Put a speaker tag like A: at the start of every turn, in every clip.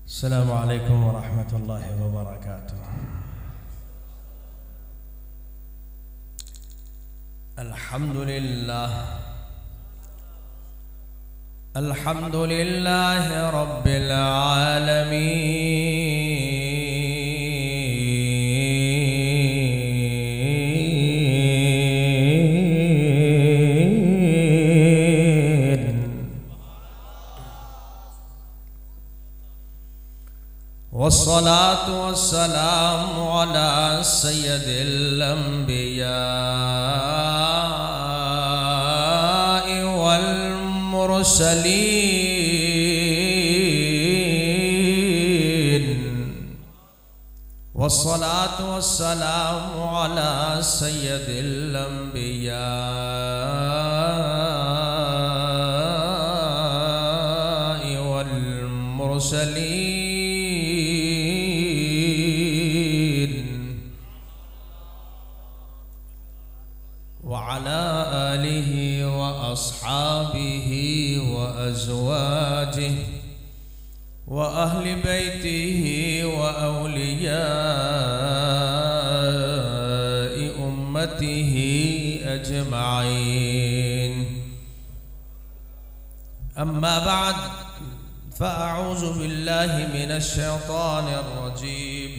A: السلام عليكم ورحمة الله وبركاته. الحمد لله رب العالمين، والصلاة والسلام على سيد الأنبياء والمرسلين، والصلاة والسلام على سيد الأنبياء والمرسلين، وعلى آله وأصحابه وأزواجه وأهل بيته وأولياء أمته أجمعين. أما بعد، فأعوذ بالله من الشيطان الرجيم.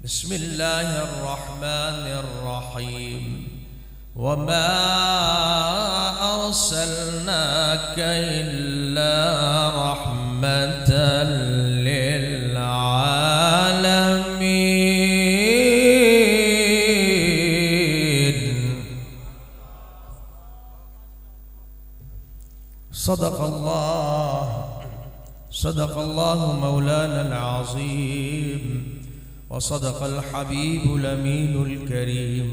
A: بسم الله الرحمن الرحيم. وما أرسلناك إلا رحمة للعالمين. صدق الله مولانا العظيم، وصدق الحبيب الأمين الكريم،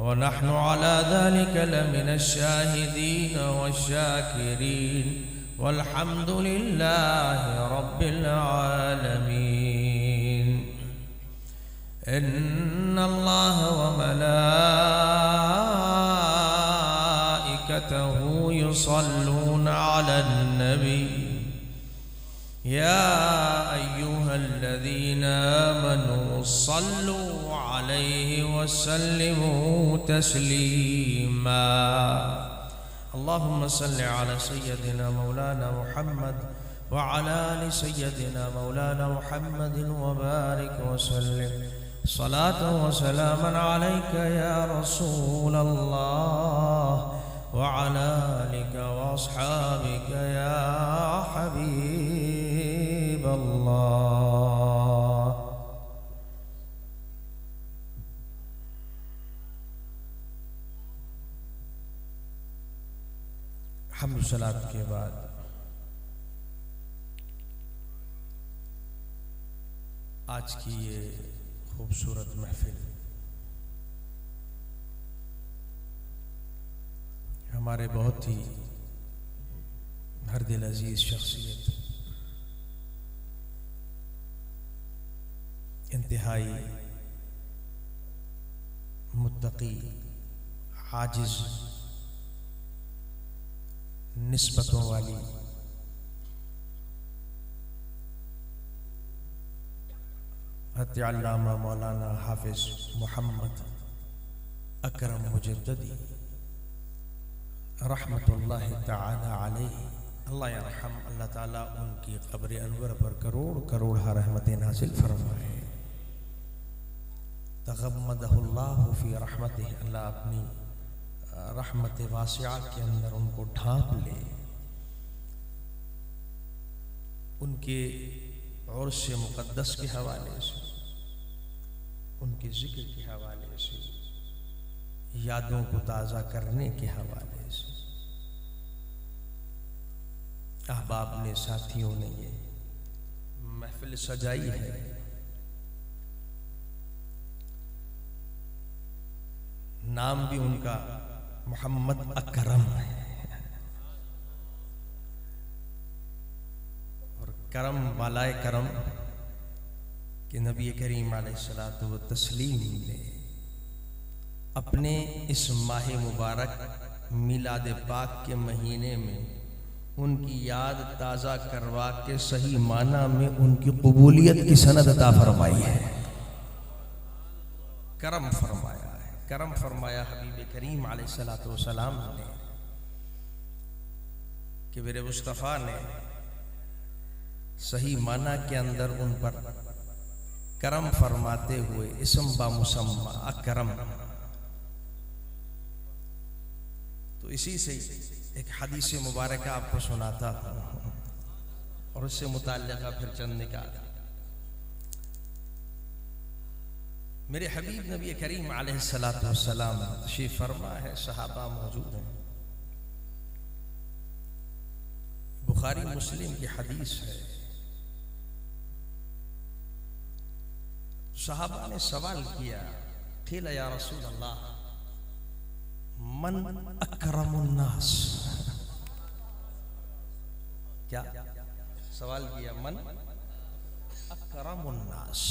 A: ونحن على ذلك لمن الشاهدين والشاكرين، والحمد لله رب العالمين. إن الله وملائكته يصلون على النبي، يا أيها الذين آمنوا صلوا عليه وسلموا تسليما. اللهم صل على سيدنا مولانا محمد وعلى آل سيدنا مولانا محمد وبارك وسلم صلاة وسلاما عليك يا رسول الله، وعلى آلك وأصحابك يا حبيب الله. حمد و صلات کے بعد آج کی یہ خوبصورت محفل ہمارے بہت ہی ہر دل عزیز شخصیت، انتہائی متقی، عاجز، نسبتوں والی، حضرت علامہ مولانا حافظ محمد اکرم مجددی رحمت اللہ تعالی علیہ، اللہ یرحم، اللہ تعالیٰ ان کی قبر انور پر کروڑ کروڑ رحمتیں نازل فرمائے. تغمدہ اللہ فی رحمتہ، اللہ اپنی رحمت واسعہ کے اندر ان کو ڈھانپ لے. ان کے عرش مقدس کے حوالے سے، ان کے ذکر کے حوالے سے، یادوں کو تازہ کرنے کے حوالے سے احباب نے، ساتھیوں نے یہ محفل سجائی ہے. نام بھی ان کا محمد اکرم ہے، اور کرم والائے کرم کہ نبی کریم علیہ الصلوۃ والتسلیم نے اپنے اس ماہ مبارک میلاد پاک کے مہینے میں ان کی یاد تازہ کروا کے صحیح معنی میں ان کی قبولیت کی سند عطا فرمائی ہے، کرم فرمایا ہے، کرم فرمایا حبیب کریم علیہ الصلوۃ والسلام نے کہ میرے مصطفیٰ نے صحیح معنی کے اندر ان پر کرم فرماتے ہوئے اسم با مسمى اکرم. تو اسی سے ایک حدیث مبارکہ آپ کو سناتا ہوں اور اس سے متعلقہ پھر چند نکات. میرے حبیب نبی کریم علیہ الصلوۃ والسلام تشریف فرما ہے، صحابہ موجود ہیں. بخاری مسلم کی حدیث ہے. صحابہ نے سوال کیا، قیل یا رسول اللہ من اکرم الناس، کیا سوال کیا؟ من اکرم الناس،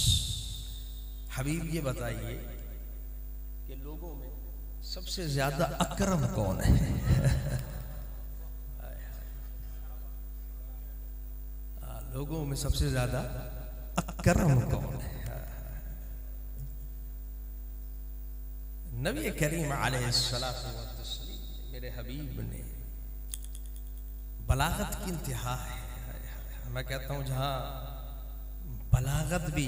A: حبیب یہ بتائیے کہ لوگوں میں سب سے زیادہ اکرم کون ہے؟ لوگوں میں سب سے زیادہ اکرم کون ہے؟ نبی کریم علیہ الصلوۃ والتسلیم میرے حبیب نے بلاغت کی انتہا ہے. میں کہتا ہوں جہاں بلاغت بھی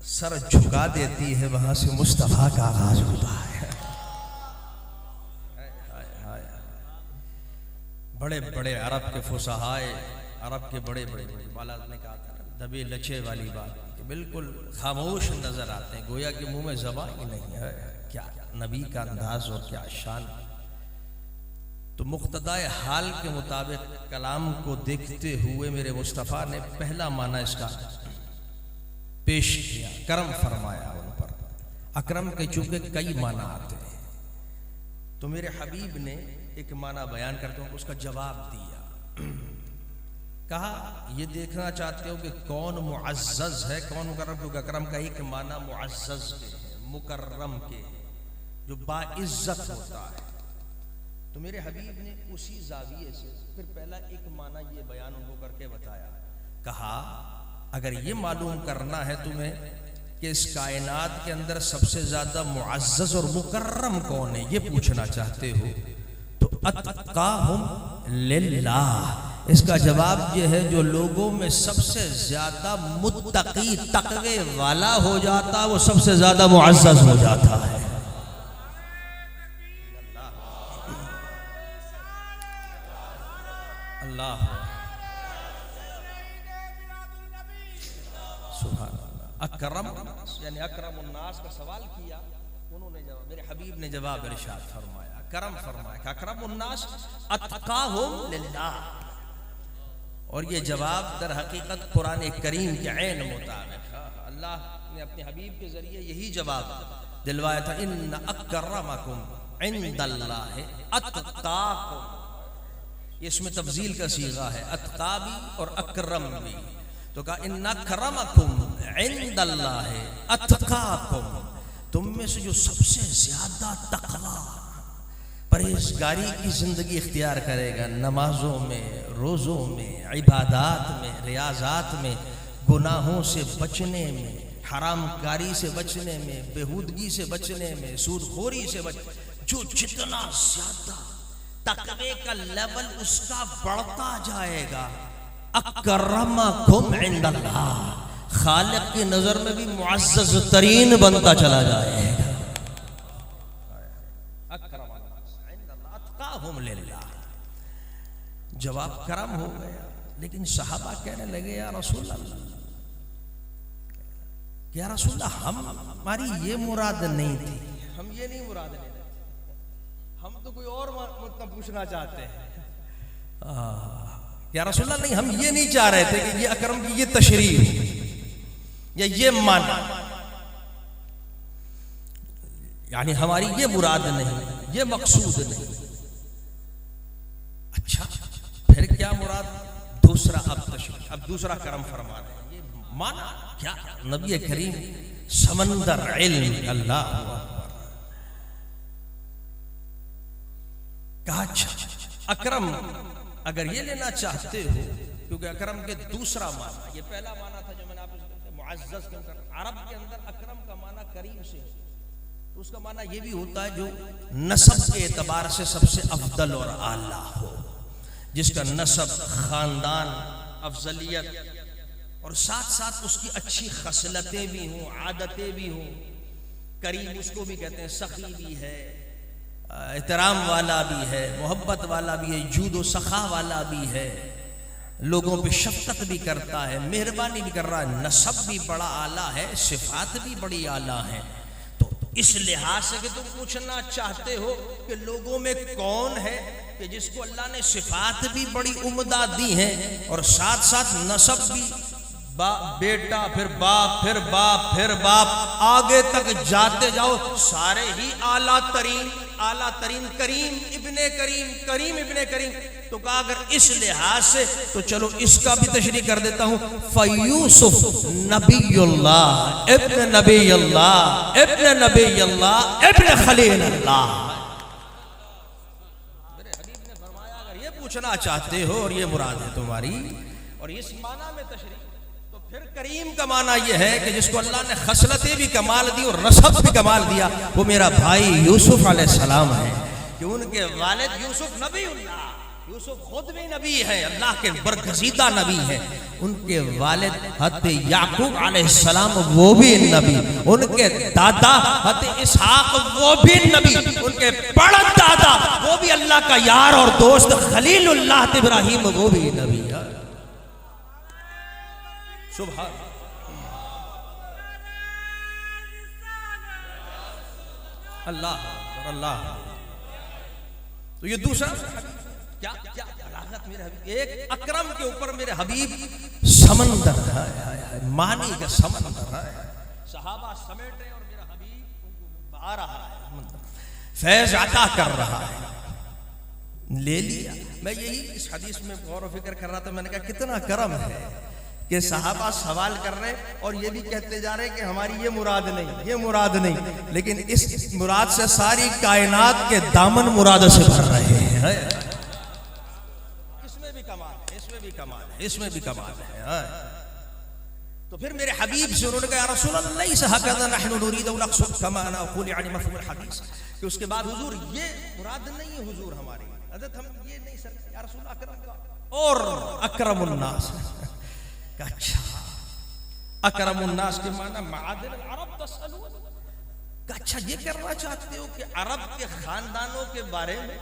A: سر جھکا دیتی ہے وہاں سے مصطفیٰ کا آغاز ہوتا ہے. بڑے بڑے عرب کے فصحائے، عرب کے بڑے بڑے بلاغت نے کہا تھا دبے لچے والی بات کہ بالکل خاموش نظر آتے ہیں، گویا کہ منہ میں زبان ہی نہیں ہے. کیا نبی کا انداز اور کیا شان. تو مقتضائے حال کے مطابق کلام کو دیکھتے ہوئے میرے مصطفیٰ نے پہلا معنی اس کا پیش کیا، کرم فرمایا ان پر. اکرم کے چونکہ کئی معنی آتے ہیں تو میرے حبیب نے ایک معنی بیان کرتے ہیں، اس کا جواب دیا. کہا یہ دیکھنا چاہتے ہو کہ کون معزز ہے، کون مکرم؟ کیونکہ اکرم کا ایک معنی معزز کے ہے، مکرم کے، جو باعزت ہوتا ہے. تو میرے حبیب نے اسی زاویے سے پھر پہلا ایک معنی یہ بیان ان کو کر کے بتایا. کہا اگر یہ معلوم کرنا ہے تمہیں کہ اس کائنات کے اندر سب سے زیادہ معزز اور مکرم کون ہے، یہ پوچھنا چاہتے ہو تو اتقاہم للہ، اس کا جواب یہ ہے جو لوگوں میں سب سے زیادہ متقی تقوی والا ہو جاتا وہ سب سے زیادہ معزز ہو جاتا ہے. اللہ سبحان اللہ. اکرم یعنی اکرم الناس کا سوال کیا، انہوں نے جواب، میرے حبیب نے جواب ارشاد فرمایا، کرم فرمایا کہ اکرم الناس اتقاہم للہ. اور یہ جواب در حقیقت قرآن کریم کے عین مطابق اللہ نے اپنے حبیب کے ذریعے یہی جواب دلوایا تھا. ان اکرمکم عند اللہ اتقاکم، یہ اس میں تفضیل کا صیغہ ہے، اتقا بھی اور اکرم بھی. تو کہا ان اکرمکم عند اللہ اتقاکم، تم میں سے جو سب سے زیادہ تقوی پرہیزگاری کی زندگی اختیار کرے گا، نمازوں میں، روزوں میں، عبادات میں، ریاضات میں، گناہوں سے بچنے میں، حرام کاری سے بچنے میں، بےہودگی سے بچنے میں، سود خوری سے جو جتنا زیادہ تقوی کا لیول اس کا بڑھتا جائے گا، اکرمکم عند اللہ، خالق کی نظر میں بھی معزز ترین بنتا چلا جائے گا. جواب کرم ہو گیا. لیکن صحابہ کہنے لگے یا رسول اللہ، یا رسول اللہ ہماری یہ مراد نہیں تھی، ہم یہ نہیں مراد لے رہے تھے، ہم تو کوئی اور مطلب پوچھنا چاہتے ہیں. یا رسول اللہ نہیں، ہم یہ نہیں چاہ رہے تھے کہ یہ اکرم کی یہ تشریح یا یہ معنی، یعنی ہماری یہ مراد نہیں، یہ مقصود نہیں. اچھا پھر کیا مراد؟ دوسرا اب دوسرا کرم فرما رہے ہیں. یہ معنی کیا؟ نبی کریم سمندر علم، اللہ کہا اچھا اکرم اگر یہ لینا چاہتے ہو، کیونکہ اکرم کے دوسرا معنی، یہ پہلا معنی تھا جو میں نے آپ کو معزز کے اندر، عرب کے اندر اکرم کا معنی کریم سے ہے، تو اس کا معنی یہ بھی ہوتا ہے جو نسب کے اعتبار سے سب سے افضل اور اعلیٰ ہو، جس کا نسب، خاندان، افضلیت، اور ساتھ ساتھ اس کی اچھی خصلتیں بھی ہوں، عادتیں بھی ہوں۔ کریم اس کو بھی کہتے ہیں، سخی بھی ہے، احترام والا بھی ہے، محبت والا بھی ہے، جود و سخا والا بھی ہے، لوگوں پہ شفقت بھی کرتا ہے، مہربانی بھی کر رہا ہے، نسب بھی بڑا اعلیٰ ہے، صفات بھی بڑی اعلیٰ ہیں۔ تو اس لحاظ سے کہ تم پوچھنا چاہتے ہو کہ لوگوں میں کون ہے کہ جس کو اللہ نے صفات بھی بڑی عمدہ دی ہیں اور ساتھ ساتھ نسب بھی، بیٹا پھر باپ پھر باپ پھر باپ، آگے تک جاتے جاؤ سارے ہی اعلیٰ ترین کریم ابن کریم، کریم ابن کریم۔ تو کہا اگر اس لحاظ سے تو چلو اس کا بھی تشریح کر دیتا ہوں، فیوسف نبی اللہ ابن نبی اللہ ابن نبی اللہ ابن خلیل اللہ۔ میرے حبیب نے فرمایا اگر یہ پوچھنا چاہتے ہو اور یہ مراد ہے تمہاری اور اس معنی میں تشریح، پھر کریم کا معنی یہ ہے کہ جس کو اللہ نے خصلتیں بھی کمال دی اور نسب بھی کمال دیا، وہ میرا بھائی یوسف علیہ السلام ہے، کہ ان کے والد یوسف نبی اللہ، یوسف خود بھی نبی ہے، اللہ کے برگزیدہ نبی ہے، ان کے والد حضرت یعقوب علیہ السلام وہ بھی نبی، ان کے دادا حضرت اسحاق وہ بھی نبی، ان کے بڑا دادا وہ بھی اللہ کا یار اور دوست خلیل اللہ ابراہیم وہ بھی نبی ہے۔ سبحان اللہ اللہ۔ تو یہ دوسرا کیا بلاغت میرے حبیب، ایک اکرم کے اوپر میرے حبیب سمندر ہے، معنی کا سمندر ہے، صحابہ سمیٹ رہے اور میرا حبیب ان کو بہا رہا ہے، فیض عطا کر رہا ہے۔ لے لیا، میں یہی اس حدیث میں غور و فکر کر رہا تھا، میں نے کہا کتنا کرم ہے کہ صحابہ سوال کر رہے اور یہ بھی کہتے جا رہے کہ ہماری یہ مراد نہیں، یہ مراد نہیں، لیکن اس مراد سے ساری کائنات کے دامن مراد سے بھر رہے ہیں۔ اس میں بھی کمال ہے، اس میں بھی کمال ہے، اس میں بھی کمال ہے۔ تو پھر میرے حبیب سے انہوں نے کہا یا رسول اللہ لیس ہکذا نحن نريد ان نقصد كما نقول يعني مفهوم الحدیث، کہ اس کے بعد حضور یہ مراد نہیں ہے، حضور ہماری حضرت ہم یہ نہیں سکتے یا رسول اکرم کا اور اکرم الناس۔ اچھا اکرم الناس کے معنی معادن العرب تسألون، اچھا یہ کرنا چاہتے ہو کہ عرب کے خاندانوں کے بارے میں،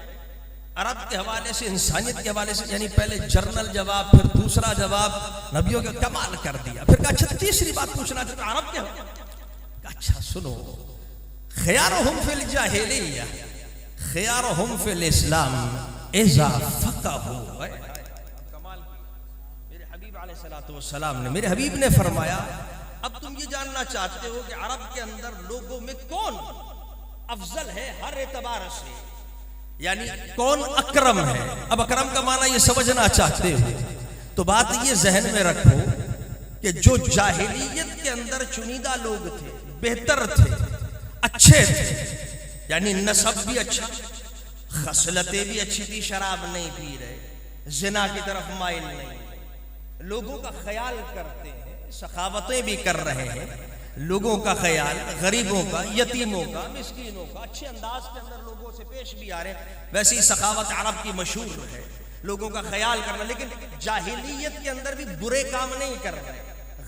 A: عرب کے حوالے سے، انسانیت کے حوالے سے، یعنی پہلے جرنل جواب، پھر دوسرا جواب، نبیوں کا کمال کر دیا، پھر کہا اچھا تیسری بات پوچھنا چاہتے ہو عرب کے حوالے، اچھا سنو، خیارہم فی الجاہلیہ خیارہم فی الاسلام اذا فقہوا۔ والسلام نے، میرے حبیب نے فرمایا اب تم یہ جاننا چاہتے ہو کہ عرب کے اندر لوگوں میں کون افضل ہے ہر اعتبار سے، یعنی کون اکرم ہے۔ اب اکرم کا معنی یہ سمجھنا چاہتے ہو تو بات یہ ذہن میں رکھو کہ جو جاہلیت کے اندر چنیدہ لوگ تھے، بہتر تھے، اچھے تھے، یعنی نسب بھی اچھا، خصلتیں بھی اچھی تھی، شراب نہیں پی رہے، زنا کی طرف مائل نہیں، لوگوں کا خیال کرتے ہیں، سخاوتیں بھی کر رہے ہیں، لوگوں کا خیال، غریبوں کا، یتیموں کا، مسکینوں کا، اچھے انداز کے اندر لوگوں سے پیش بھی آ رہے ہیں۔ ویسے ہی سخاوت عرب کی مشہور ہے، لوگوں کا خیال کرنا، لیکن جاہلیت کے اندر بھی برے کام نہیں کر رہے،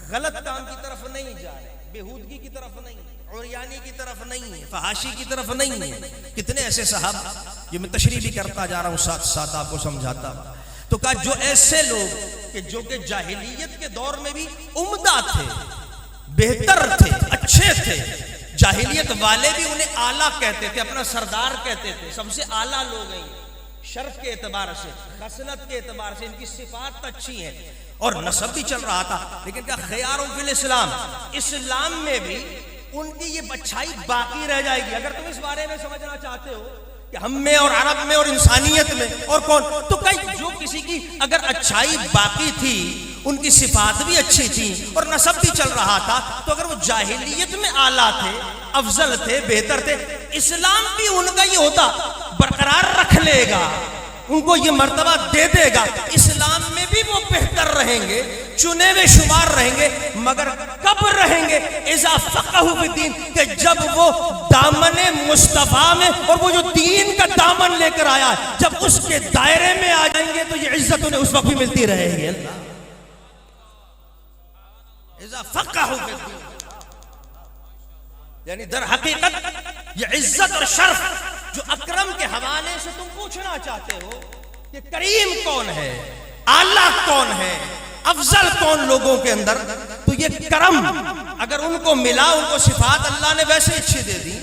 A: غلط کام کی طرف نہیں جا رہے، بےہودگی کی طرف نہیں، عریانی کی طرف نہیں، فحاشی کی طرف نہیں۔ کتنے ایسے صحابہ، یہ میں تشریح بھی کرتا جا رہا ہوں، ساتھ ساتھ آپ کو سمجھاتا ہوں، تو کہا جو ایسے لوگ کہ جو کہ جاہلیت کے دور میں بھی عمدہ تھے، بہتر تھے، اچھے تھے، جاہلیت والے بھی انہیں اعلیٰ کہتے تھے، اپنا سردار کہتے تھے، سب سے اعلیٰ لوگ ہیں، شرف کے اعتبار سے، خصلت کے اعتبار سے ان کی صفات اچھی ہیں اور نسب بھی چل رہا تھا، لیکن کیا خیاروں فی الاسلام، اسلام میں بھی ان کی یہ اچھائی باقی رہ جائے گی۔ اگر تم اس بارے میں سمجھنا چاہتے ہو کہ ہم میں اور عرب میں اور انسانیت میں اور کون، تو کئی جو کسی کی اگر اچھائی باقی تھی، ان کی صفات بھی اچھی تھی اور نسب بھی چل رہا تھا، تو اگر وہ جاہلیت میں اعلیٰ تھے، افضل تھے، بہتر تھے، اسلام بھی ان کا یہ ہوتا برقرار رکھ لے گا، ان کو یہ مرتبہ دے دے گا. اسلام میں بھی وہ بہتر رہیں گے, چنے ہوئے شمار رہیں گے, مگر کب رہیں گے؟ اذا فقہوا فی الدین, کہ جب وہ دامن مصطفیٰ میں, اور وہ جو دین کا دامن لے کر آیا ہے, جب اس کے دائرے میں آ جائیں گے تو یہ عزت انہیں اس وقت بھی ملتی رہے گی. اللہ اذا فقہوا فی الدین, یعنی در حقیقت یہ عزت اور شرف جو اکرم کے حوالے سے تم پوچھنا چاہتے ہو کہ کریم کون ہے, اعلیٰ کون ہے, افضل کون لوگوں کے اندر, تو یہ کرم اگر ان کو ملا, ان کو صفات اللہ نے ویسے اچھی دے دی,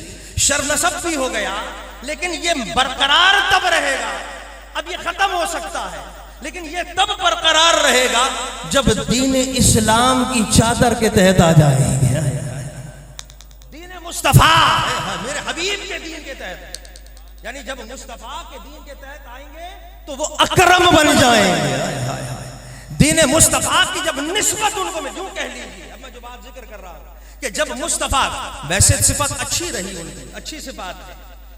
A: شرف نسب بھی ہو گیا, لیکن یہ برقرار تب رہے گا. اب یہ ختم ہو سکتا ہے, لیکن یہ تب برقرار رہے گا جب دین اسلام کی چادر کے تحت آ جائیں گے. دین مصطفیٰ, میرے حبیب کے دین کے تحت, یعنی جب مصطفیٰ کے دین کے تحت آئیں گے تو وہ اکرم بن جائیں گے. دین مصطفیٰ کی جب نسبت ان کو, میں یوں کہہ لیجیے, اب میں جو بات ذکر کر رہا ہوں کہ جب مصطفیٰ, ویسے صفت اچھی رہی ان کی, اچھی صفات ہے,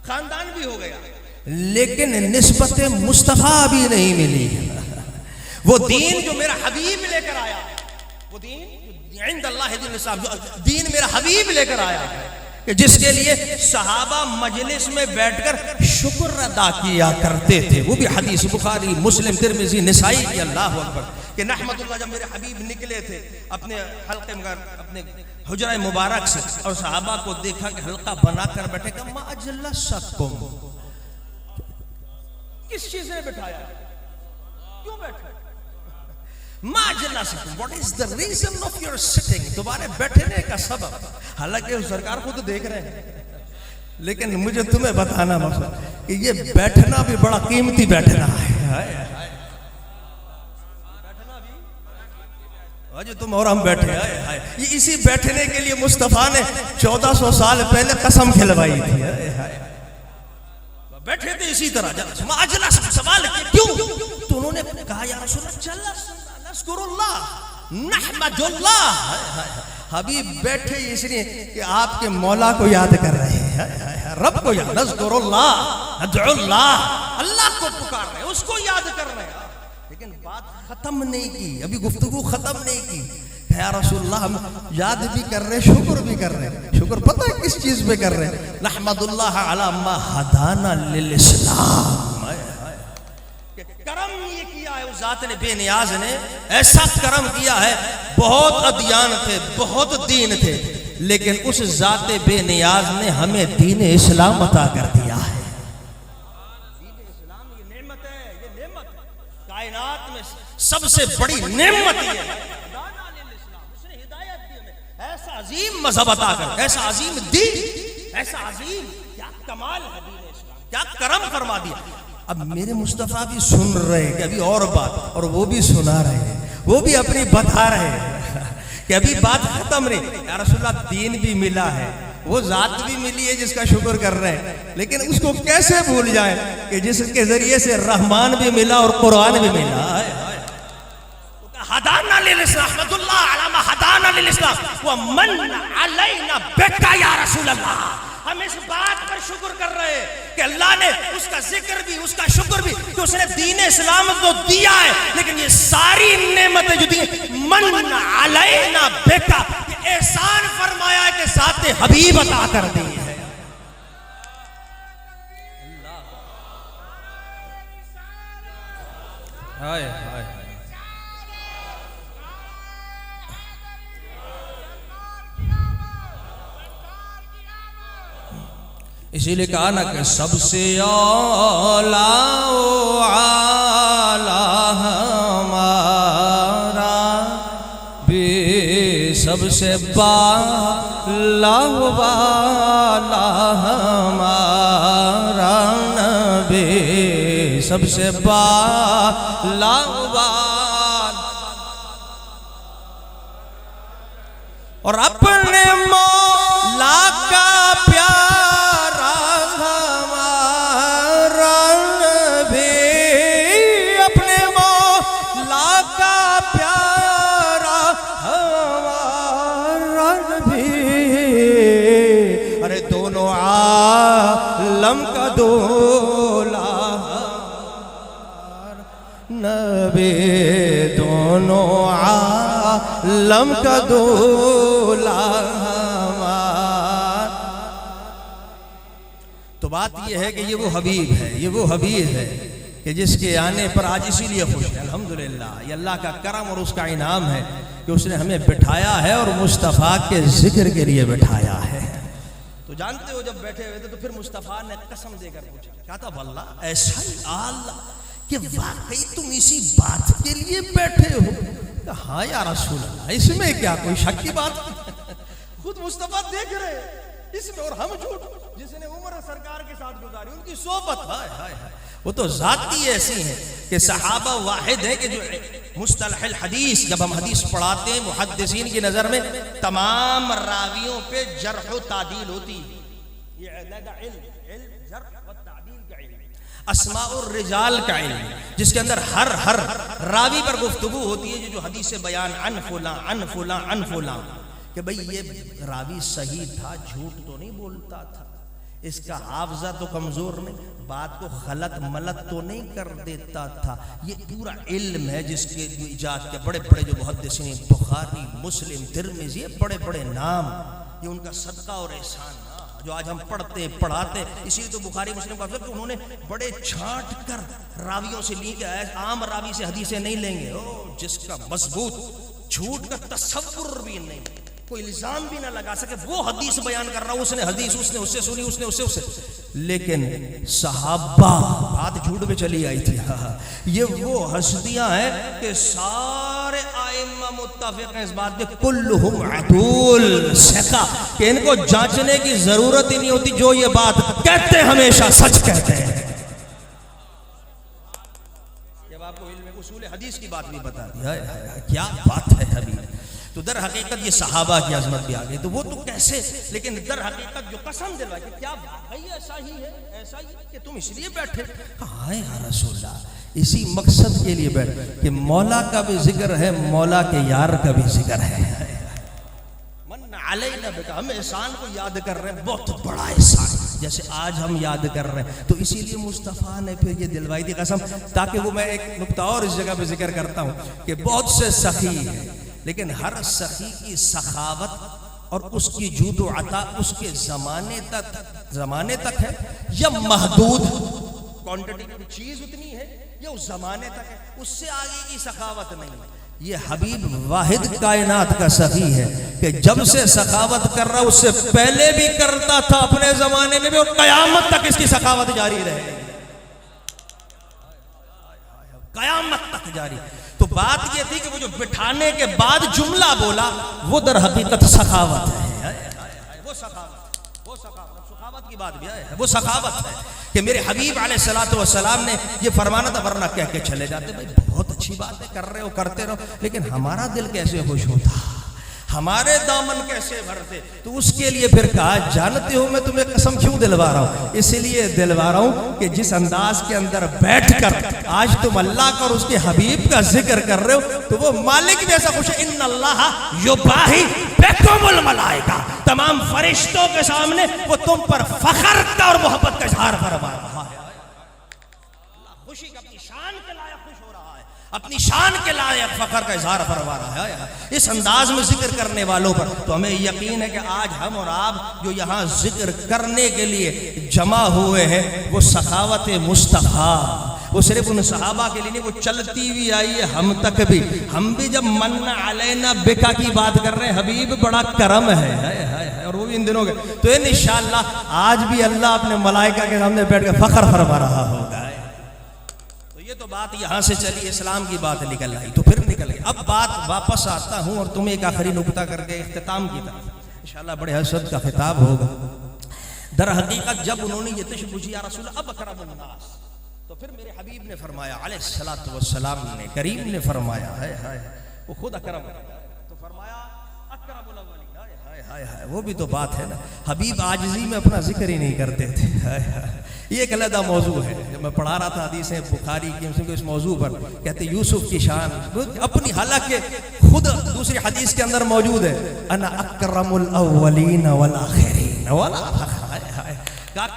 A: خاندان بھی ہو گیا, لیکن نسبت مصطفیٰ بھی نہیں ملی. وہ دین جو میرا حبیب لے کر آیا, وہ دین عند اللہ دین الاسلام, جو دین میرا حبیب لے کر آیا ہے, کہ جس کے لیے صحابہ مجلس میں بیٹھ کر شکر ادا کیا کرتے تھے. وہ بھی حدیث بخاری, مسلم, ترمذی, نسائی کی. اللہ اکبر, کہ نحمد اللہ, جب میرے حبیب نکلے تھے اپنے حلقے میں, اپنے حجرہ مبارک سے, اور صحابہ کو دیکھا کہ حلقہ بنا کر بیٹھے, کہ ما اجلسکم, کس چیز نے بٹھایا, کیوں بیٹھے, ما اجلسکم, what is the reason of your sitting, تمہارے بیٹھنے کا سبب. حالانکہ سرکار کو تو دیکھ رہے ہیں, لیکن مجھے تمہیں بتانا مقصد کہ یہ بیٹھنا بھی بڑا قیمتی بیٹھنا ہے. جو تم اور ہم بیٹھے, یہ اسی بیٹھنے کے لیے مصطفیٰ نے 1400 سال پہلے قسم کھلوائی تھی. بیٹھے تھے اسی طرح. سوال کیوں, تو انہوں نے کہا یا رسول اللہ نذکر اللہ نحمد اللہ. حبیب بیٹھے اس لیے کہ آپ کے مولا کو یاد کر رہے ہیں, رب کو یاد, نذکر اللہ ندعو اللہ, اللہ کو پکار رہے ہیں, اس کو یاد کر رہے ہیں. لیکن بات ختم نہیں کی, ابھی گفتگو ختم نہیں کی. یا رسول اللہ, ہم یاد بھی کر رہے, شکر بھی کر رہے. شکر پتہ ہے کس چیز پہ کر رہے ہیں؟ نحمد اللہ علی ما ہدانا للاسلام. کرم یہ کیا ہے اس ذات نے, بے نیاز نے ایسا کرم کیا ہے. بہت ادیان تھے, بہت دین تھے, لیکن اس ذات بے نیاز نے ہمیں دین اسلام عطا کر دیا ہے. دین اسلام یہ نعمت ہے, یہ نعمت کائنات میں سب سے بڑی نعمت ہے. اس نے ہدایت دی ہمیں, ایسا عظیم مذہب عطا کر, ایسا عظیم دین, ایسا عظیم, کیا کمال ہے دین اسلام, کیا کرم فرما دیا. اب میرے مصطفیٰ بھی سن رہے ہیں کہ ابھی اور بات, اور وہ بھی سنا رہے ہیں, وہ بھی اپنی بتا رہے ہیں کہ ابھی بات ختم نہیں. یا رسول اللہ, دین بھی ملا ہے, وہ ذات بھی ملی ہے جس کا شکر کر رہے ہیں, لیکن اس کو کیسے بھول جائیں کہ جس کے ذریعے سے رحمان بھی ملا اور قرآن بھی ملا. ہدانا للاسلام, احمد اللہ علی ما ہدانا للاسلام ومن علینا بک یا رسول اللہ. ہم اس بات پر شکر کر رہے ہیں کہ اللہ نے اس کا ذکر بھی, اس کا شکر بھی, کہ اس نے دین اسلام کو دیا ہے, لیکن یہ ساری نعمتیں جو دی من علینا بکا, احسان فرمایا ہے کہ ذات حبیب عطا کر دی ہے. ہائے ہائے, اسی لیے کہا نا کہ سب سے اولا و اعلی ہمارا بھی, سب سے بالا والا ہمارا نبی, سب سے بالا والا, اور اپنے مولا کا پیارا ہمارا نبی, اپنے مولا کا پیارا ہمارا نبی. ارے دونوں عالم کا دولا غم کا دولا. تو بات یہ ہے کہ یہ وہ حبیب ہے، یہ وہ حبیب ہے کہ جس کے آنے پر آج اسی لیے خوش ہے. الحمدللہ یہ اللہ کا کرم اور اس کا انعام ہے کہ اس نے ہمیں بٹھایا ہے اور مصطفیٰ کے ذکر کے لیے بٹھایا ہے. تو جانتے ہو جب بیٹھے ہوئے تھے تو پھر مصطفیٰ نے قسم دے کر پوچھا، کہا تھا واللہ ایسا ہی اللہ کہ واقعی تم اسی بات کے لیے بیٹھے ہو؟ کہا ہاں یا رسول اللہ، اس میں کیا کوئی شک کی بات؟ خود مصطفیٰ دیکھ رہے اس میں، اور ہم جھوٹ. جس نے عمر سرکار کے ساتھ گزاری ان کی صحبت، ہائے ہائے ہائے، وہ تو ذاتی ایسی ہیں کہ صحابہ واحد ہیں کہ جو مصطلح الحدیث جب ہم حدیث پڑھاتے ہیں محدثین کی نظر میں تمام راویوں پہ جرح و تعدیل ہوتی ہے. یہ علیحدہ علم جرح و تعدیل کا علم، اسماء الرجال کا علم، جس کے اندر ہر راوی پر گفتگو ہوتی ہے. جو حدیث بیان عن فلاں عن فلاں عن فلاں، کہ بھئی یہ راوی صحیح تھا، جھوٹ تو نہیں بولتا تھا، اس کا حافظہ تو کمزور نہیں، بات کو غلط ملت تو نہیں کر دیتا تھا. یہ پورا علم ہے جس کے ایجاد کے بڑے بڑے جو محدثین بخاری مسلم ترمذی، یہ بڑے بڑے نام، یہ ان کا صدقہ اور احسان جو آج ہم پڑھتے پڑھاتے. اسی لیے تو بخاری مسلم کا کہ انہوں نے بڑے چھانٹ کر راویوں سے لی کہ عام راوی سے حدیثیں نہیں لیں گے، جس کا مضبوط جھوٹ کا تصور بھی نہیں، کوئی الزام بھی نہ لگا سکے، وہ حدیث بیان کر رہا ہوں، اس نے حدیث اس نے اس سے سنی، اس نے اس سے. لیکن صحابہ بات جھوٹ پہ چلی آئی تھی. یہ وہ ہستیاں ہیں کہ سارے ائمہ متفق ہیں اس بات پہ کلہم عدول ثقہ، کہ ان کو جانچنے کی ضرورت ہی نہیں ہوتی، جو یہ بات کہتے ہمیشہ سچ کہتے ہیں. جب آپ کو علم اصول حدیث کی بات بھی بتا دی، کیا بات ہے حبیب. تو در حقیقت یہ صحابہ کی عظمت بھی آگئی. تو وہ تو کیسے، لیکن در حقیقت جو قسم دلوائی کہ کیا واقعی ایسا ہی ہے، ایسا ہی ہے کہ تم اس لیے بیٹھے. ہاں یا رسول اللہ، اسی مقصد کے لیے بیٹھے کہ مولا کا بھی ذکر ہے، مولا کے یار کا بھی ذکر ہے. من علینا بک، ہم احسان کو یاد کر رہے ہیں، بہت بڑا احسان جیسے آج ہم یاد کر رہے ہیں. تو اسی لیے مصطفیٰ نے پھر یہ دلوائی تھی قسم، تاکہ وہ میں ایک نکتہ اور اس جگہ پہ ذکر کرتا ہوں کہ بہت سے سخی ہیں، لیکن ہر سخی کی سخاوت اور اس کی جود و عطا اس کے زمانے تک ہے یا محدود کوانٹٹی کی چیز اتنی ہے یا اس زمانے تک ہے، اس سے آگے کی سخاوت نہیں. یہ حبیب واحد کائنات کا سخی ہے کہ جب سے سخاوت کر رہا اس سے پہلے بھی کرتا تھا اپنے زمانے میں بھی، اور قیامت تک اس کی سخاوت جاری رہے، قیامت تک جاری. تو بات یہ تھی کہ وہ جو بٹھانے کے بعد جملہ بولا وہ در حقیقت سخاوت ہے. وہ سخاوت کی بات بھی ہے، وہ سخاوت ہے کہ میرے حبیب علیہ السلام نے یہ فرمانا تھا، ورنہ کہہ کے چلے جاتے بھائی بہت اچھی بات ہے، کر رہے ہو کرتے رہو، لیکن ہمارا دل کیسے خوش ہوتا، ہمارے دامن کیسے بھرتے. تو اس کے لیے پھر کہا جانتے ہو میں تمہیں قسم کیوں دلوا رہا ہوں؟ اس لیے دلوا رہا ہوں کہ جس انداز کے اندر بیٹھ کر آج تم اللہ کا اور اس کے حبیب کا ذکر کر رہے ہو تو وہ مالک بھی ایسا خوش ہے. ان اللہ یباہی بکم الملائکہ، تمام فرشتوں کے سامنے وہ تم پر فخر کا اور محبت کا اظہار فرما رہا ہے. اللہ خوشی کا اپنی شان کے لائق خوش ہو رہا ہے، اپنی شان کے لائق فخر کا اظہار فرما رہا ہے اس انداز میں ذکر کرنے والوں پر. تو ہمیں یقین ہے کہ آج ہم اور آپ جو یہاں ذکر کرنے کے لیے جمع ہوئے ہیں وہ سخاوت مصطفیٰ، وہ صرف ان صحابہ کے لیے نہیں، وہ چلتی ہوئی آئی ہے ہم تک بھی. ہم بھی جب من علینا بکا کی بات کر رہے ہیں، حبیب بڑا کرم ہے اور وہ بھی ان دنوں کے، تو انشاءاللہ آج بھی اللہ اپنے ملائکہ کے سامنے بیٹھ کے فخر فرما رہا ہوگا. یہ تو بات یہاں سے چلی، اسلام کی بات نکل آئی تو پھر نکل گئی. اب بات واپس آتا ہوں اور تمہیں ایک آخری نکتہ کر کے اختتام کی طرف انشاءاللہ بڑے حسرت کا خطاب ہوگا. در حقیقت جب انہوں نے یہ تشریف پوچھی یا رسول اب اکرم الناس، تو پھر میرے حبیب نے فرمایا علیہ السلام نے کریم نے فرمایا ہے وہ خود اکرم تو فرمایا اکرم الاولین. وہ بھی تو بات ہے نا، حبیب عاجزی میں اپنا ذکر ہی نہیں کرتے تھے. یہ ایک علیحدہ موضوع ہے. جب میں پڑھا رہا تھا حدیثیں بخاری کی اس موضوع پر، کہتے یوسف کی شان اپنی، حالانکہ خود دوسری حدیث کے اندر موجود ہے انا اکرم الاولین والآخرین ولا فخر.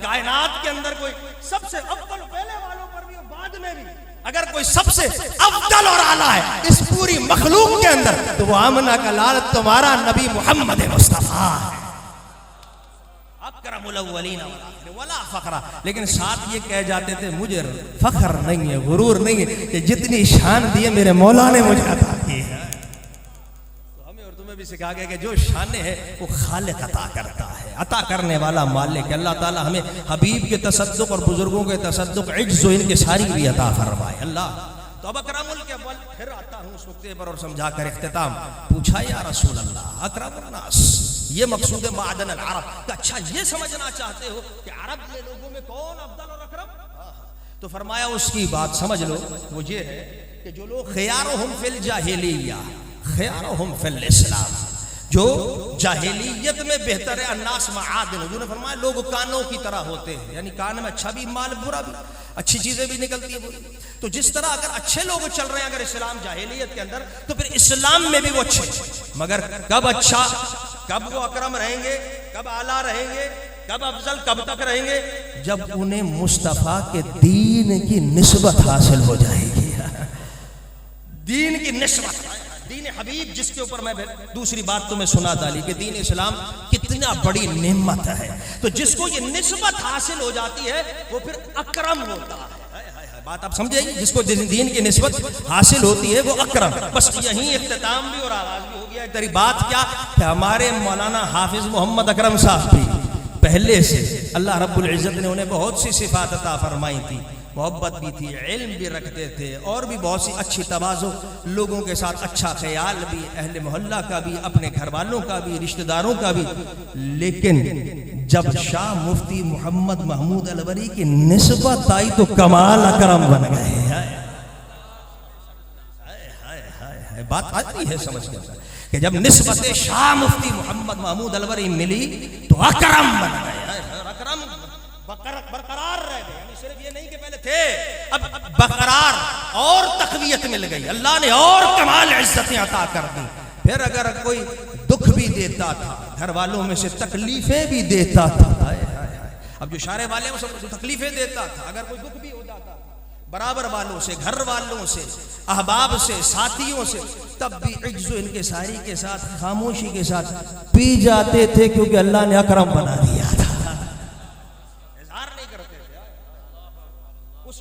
A: کائنات کے اندر کوئی سب سے اول پہلے والوں پر بھی اور بعد میں بھی اگر کوئی سب سے افضل اور اعلیٰ ہے اس پوری مخلوق کے اندر تو وہ آمنہ کا لال تمہارا نبی محمد مصطفیٰ ہے، اکرم الاولین والآخرین ولا فخر. لیکن ساتھ یہ کہہ جاتے تھے مجھے فخر نہیں ہے، غرور نہیں ہے کہ جتنی شان دی ہے میرے مولا نے مجھے عطا کی ہے. تو ہمیں اور تمہیں بھی سکھا گیا کہ جو شان ہے وہ خالق عطا کرتا ہے، عطا کرنے والا مالک ہے. اللہ تعالی ہمیں حبیب کے تصدق اور بزرگوں کے تصدق عجز و ان کے ساری بھی عطا فرمائے. اللہ تو اب اکرم الاول پھر آتا ہوں اس نقطے پر اور سمجھا کر اختتام. پوچھا یا رسول اللہ اکرم الناس، یہ مقصود معدن العرب کہ اچھا یہ سمجھنا چاہتے ہو کہ عرب میں لوگوں میں کون افضل اور اکرم؟ تو فرمایا اس کی بات سمجھ لو، وہ یہ ہے کہ جو لوگ خیارہم فی الجاہلیہ خیارہم فی الاسلام، جو جاہلیت میں بہتر ہے، الناس معادن، حضور نے فرمایا لوگ کانوں کی طرح ہوتے ہیں، یعنی کان میں اچھا بھی مال برا بھی، اچھی چیزیں بھی نکلتی ہیں بری. تو جس طرح اگر اچھے لوگ چل رہے ہیں اگر اسلام جاہلیت کے اندر تو پھر اسلام میں بھی وہ اچھے، مگر کب اچھا، کب وہ اکرم رہیں گے، کب اعلیٰ رہیں گے، کب افضل، کب تک رہیں گے؟ جب انہیں مصطفیٰ کے دین کی نسبت حاصل ہو جائے گی. دین کی نسبت، دین حبیب جس کے اوپر میں دوسری بات تمہیں سنا ڈالی کہ دین اسلام کتنا بڑی نعمت ہے. تو جس کو یہ نسبت حاصل ہو جاتی ہے وہ پھر اکرم ہوتا ہے. بات آپ سمجھیں گے، جس کو دین کی نسبت حاصل ہوتی ہے وہ اکرم. بس یہیں اختتام بھی اور آغاز بھی ہو گیا. تیری بات کیا کہ ہمارے مولانا حافظ محمد اکرم صاحب بھی پہلے سے اللہ رب العزت نے انہیں بہت سی صفات عطا فرمائی تھی، محبت بھی تھی، علم بھی رکھتے تھے، اور بھی بہت سی اچھی تواضع، لوگوں کے ساتھ اچھا خیال بھی، اہل محلہ کا بھی، اپنے گھر والوں کا بھی، رشتہ داروں کا بھی. لیکن جب شاہ مفتی محمد محمود الوری کی نسبت آئی تو کمال اکرم بن گئے. بات آتی ہے سمجھ کے کہ جب نسبت شاہ مفتی محمد محمود الوری ملی تو اکرم بن گئے. اکرم برقرار رہ گئے، یعنی صرف یہ نہیں کہ پہلے تھے، اب برقرار اور تقویت مل گئی، اللہ نے اور کمال عزتیں عطا کر دی. پھر اگر کوئی دکھ بھی دیتا تھا گھر والوں میں سے، تکلیفیں بھی دیتا تھا، اب جو اشارے والے ہیں وہ تکلیفیں دیتا تھا، اگر کوئی دکھ بھی ہو جاتا تھا برابر والوں سے، گھر والوں سے، احباب سے، ساتھیوں سے، تب بھی عجز و انکساری کے ساتھ، خاموشی کے ساتھ پی جاتے تھے، کیونکہ اللہ نے اکرم بنا دیا تھا.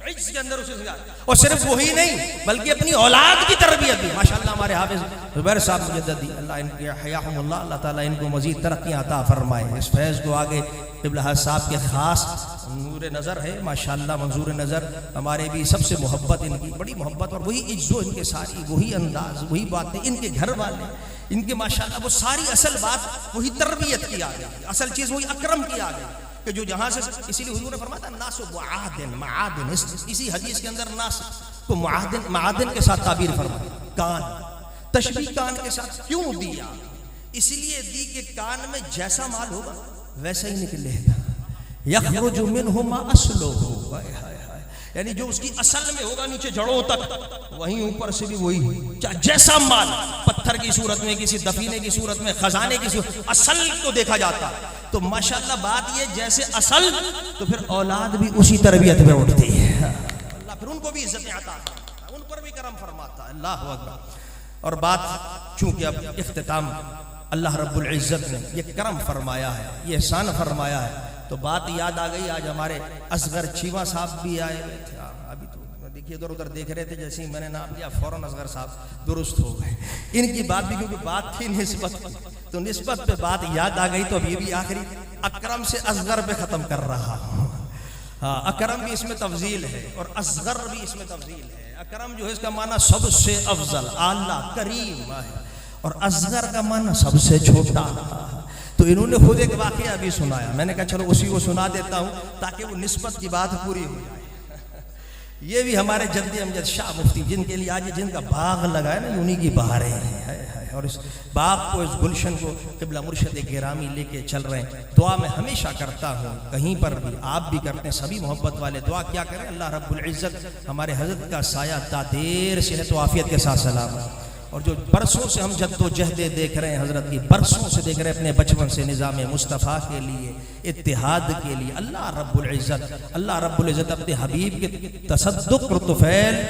A: عجز کے اندر اسے سجا. اور صرف وہی نہیں بلکہ اپنی اولاد کی تربیت بھی. ماشاءاللہ ہمارے حافظ زبیر صاحب مجددی، اللہ ان کے حیاہم اللہ، اللہ تعالیٰ ان کو مزید ترقی عطا فرمائے. اس فیض کو آگے قبلہ صاحب کے خاص نور نظر ہے، ماشاءاللہ منظور نظر. ہمارے بھی سب سے محبت، ان کی بڑی محبت، اور وہی عجز و ان کے ساری، وہی انداز، وہی باتیں، ان کے گھر والے، ان کے ماشاءاللہ وہ ساری اصل بات وہی تربیت کی آ گئی، اصل چیز وہی اکرم کی آ گئی کہ جو جہاں سے. اسی لیے حضور نے فرمایا الناس معادن، معادن، اسی حدیث کے اندر ناس کو معادن کے ساتھ تعبیر فرمائی. کان، تشبیہ کان کے ساتھ کیوں دیا؟ اس لیے دی کہ کان میں جیسا مال ہوگا ویسا ہی نکلے گا. یخرج منہما اصلہ، یعنی جو اس کی اصل میں ہوگا نیچے جڑوں تک، وہیں اوپر سے بھی وہی، جیسا مال پتھر کی صورت میں، کسی دفینے کی صورت میں، خزانے کی صورت، اصل کو دیکھا جاتا. تو ماشاءاللہ بات یہ جیسے اصل، تو پھر اولاد بھی اسی تربیت میں اٹھتی ہے. اللہ پھر ان کو بھی عزتیں عطا فرماتا ہے، ان پر بھی کرم فرماتا ہے. اللہ اکبر. اور بات چونکہ اب اختتام، اللہ رب العزت نے یہ کرم فرمایا ہے، یہ احسان فرمایا ہے، تو بات یاد آ گئی. آج ہمارے اصغر چیوا صاحب بھی آئے ہوئے تھے. ابھی تو دیکھیے ادھر ادھر دیکھ رہے تھے، جیسے ہی میں نے نام لیا فوراً اصغر صاحب درست ہو گئے. ان کی بات بھی کیونکہ بات تھی نسبت کی، تو نسبت پہ بات یاد آ گئی. تو اب یہ بھی آخری اکرم سے اصغر پہ ختم کر رہا ہوں. ہاں، اکرم بھی اس میں تفضیل ہے اور اصغر بھی اس میں تفضیل ہے. اکرم جو ہے اس کا معنی سب سے افضل، اعلیٰ، کریم ہے، اور اصغر کا معنی سب سے چھوٹا. تو انہوں نے خود ایک واقعہ بھی سنایا، میں نے کہا چلو اسی کو سنا دیتا ہوں تاکہ وہ نسبت کی بات پوری ہو جائے. یہ بھی ہمارے جدی امجد شاہ مفتی، جن کے لیے آج جن کا باغ لگا ہے نا، انہی کی بہاریں ہیں، اور اس باغ کو، اس گلشن کو قبلہ مرشد گرامی لے کے چل رہے ہیں. دعا میں ہمیشہ کرتا ہوں، کہیں پر بھی آپ بھی کرتے ہیں، سبھی محبت والے دعا کیا کریں، اللہ رب العزت ہمارے حضرت کا سایہ تا دیر صحت و عافیت کے ساتھ سلام. اور جو برسوں سے ہم جد و جہدیں دیکھ رہے ہیں حضرت کی، برسوں سے دیکھ رہے ہیں اپنے بچپن سے نظام مصطفیٰ کے لیے، اتحاد کے لیے، اللہ رب العزت اپنے حبیب کے تصدق اور طفیل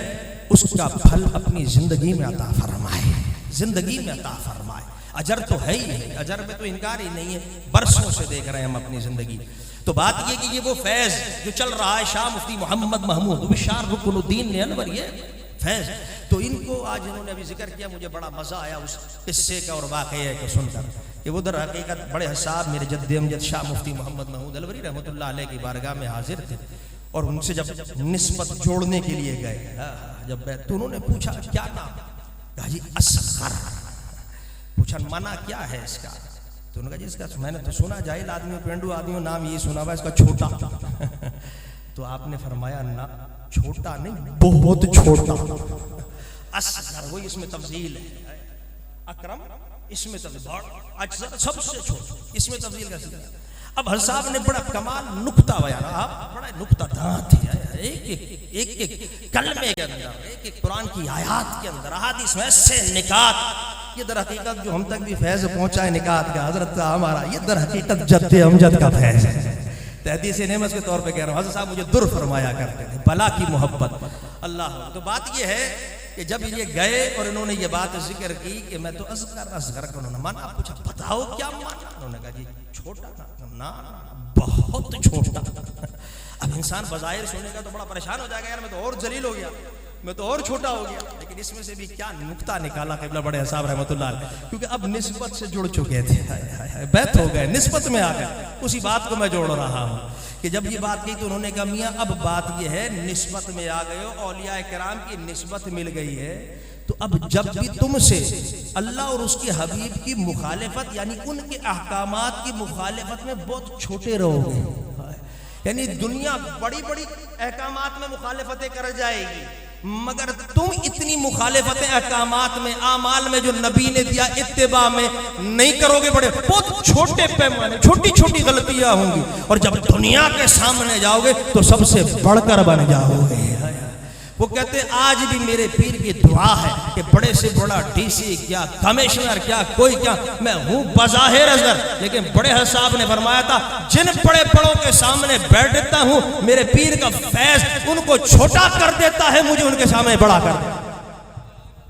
A: اس کا پھل اپنی زندگی میں عطا فرمائے، زندگی میں عطا فرمائے۔ اجر تو ہے ہی ہے، اجر میں تو انکار ہی نہیں ہے، برسوں سے دیکھ رہے ہیں ہم اپنی زندگی۔ تو بات یہ کہ یہ وہ فیض جو چل رہا ہے، شاہ مفتی محمد محمود بشار رکن الدین نے انور، یہ فیض، تو ان کو آج انہوں نے ابھی ذکر کیا، مجھے بڑا مزہ آیا اس قصے کا اور واقعے کو سن کر کہ وہ در حقیقت بڑے حساب میرے جد امجد شاہ مفتی محمد محمود الوری رحمۃ اللہ علیہ کی بارگاہ میں حاضر تھے، اور ان سے جب نسبت جوڑنے کے لیے گئے جب تو انہوں نے پوچھا کیا نام؟ کہا جی اصغر۔ پوچھا منع کیا ہے اس کا؟ تو انہوں نے کہا جی اس کا میں نے تو سنا جاہل آدمیوں پینڈو آدمیوں نام یہی سنا ہوا اس کا چھوٹا۔ تو آپ نے فرمایا نہ چھوٹا نہیں، بہت چھوٹا۔ اصغر وہی اس میں تفضیل ہے، اکرم اس میں تفضیل، اجزر سب سے چھوٹا، اس میں تفضیل کا سلسلہ۔ اب حضرت صاحب نے بڑا کمال نکتہ بیان، آپ بڑا نکتہ داں تھے، ایک کلمے کے اندر، ایک قرآن کی آیات کے اندر، احادیث میں ایسے نکات، یہ در حقیقت جو ہم تک بھی فیض پہنچا ہے نکات کا حضرت کا ہمارا، یہ در حقیقت جد امجد کا فیض ہے۔ تحدیث نعمت کے طور پہ کہہ رہا ہوں، حضرت صاحب مجھے در فرمایا کرتے تھے، بلا کی محبت، اللہ۔ تو بات یہ ہے کہ جب یہ گئے اور انہوں نے یہ بات ذکر کی کہ میں تو اصغر کا، انہوں نے مانا، پوچھا بتاؤ کیا مانا؟ انہوں نے کہا جی چھوٹا نا، بہت چھوٹا۔ اب انسان بظاہر سننے کا تو بڑا پریشان ہو جائے گا، یار میں تو اور ذلیل ہو گیا، میں تو اور چھوٹا ہو گیا، لیکن اس میں سے بھی کیا نکتہ نکالا قبلہ بڑے صاحب رحمۃ اللہ علیہ، کیونکہ اب نسبت سے جڑ چکے تھے، بیت ہو گئے، نسبت میں آ گئے۔ اسی بات کو میں جوڑ رہا ہوں کہ جب یہ بات کی تو انہوں نے کہا میاں اب بات یہ ہے نسبت میں آ گئے ہو، اولیاء کرام کی نسبت مل گئی ہے، تو اب جب بھی تم سے اللہ اور اس کے حبیب کی مخالفت، یعنی ان کے احکامات کی مخالفت میں بہت چھوٹے رہو گے، یعنی دنیا بڑی بڑی احکامات میں مخالفتیں کر جائے گی، مگر تم اتنی مخالفتیں احکامات میں، اعمال میں جو نبی نے دیا اتباع میں نہیں کرو گے، بڑے بہت چھوٹے پیمانے، چھوٹی چھوٹی غلطیاں ہوں گی، اور جب دنیا کے سامنے جاؤ گے تو سب سے بڑھ کر بن جاؤ گے۔ وہ کہتے ہیں آج بھی میرے پیر کی دعا ہے کہ بڑے سے بڑا ڈی سی کیا، کمشنر کیا، کوئی کیا، میں ہوں بظاہر اصغر، لیکن بڑے صاحب نے فرمایا تھا جن بڑے بڑوں کے سامنے بیٹھتا ہوں میرے پیر کا فیض ان کو چھوٹا کر دیتا ہے، مجھے ان کے سامنے بڑا کر دیتا ہے۔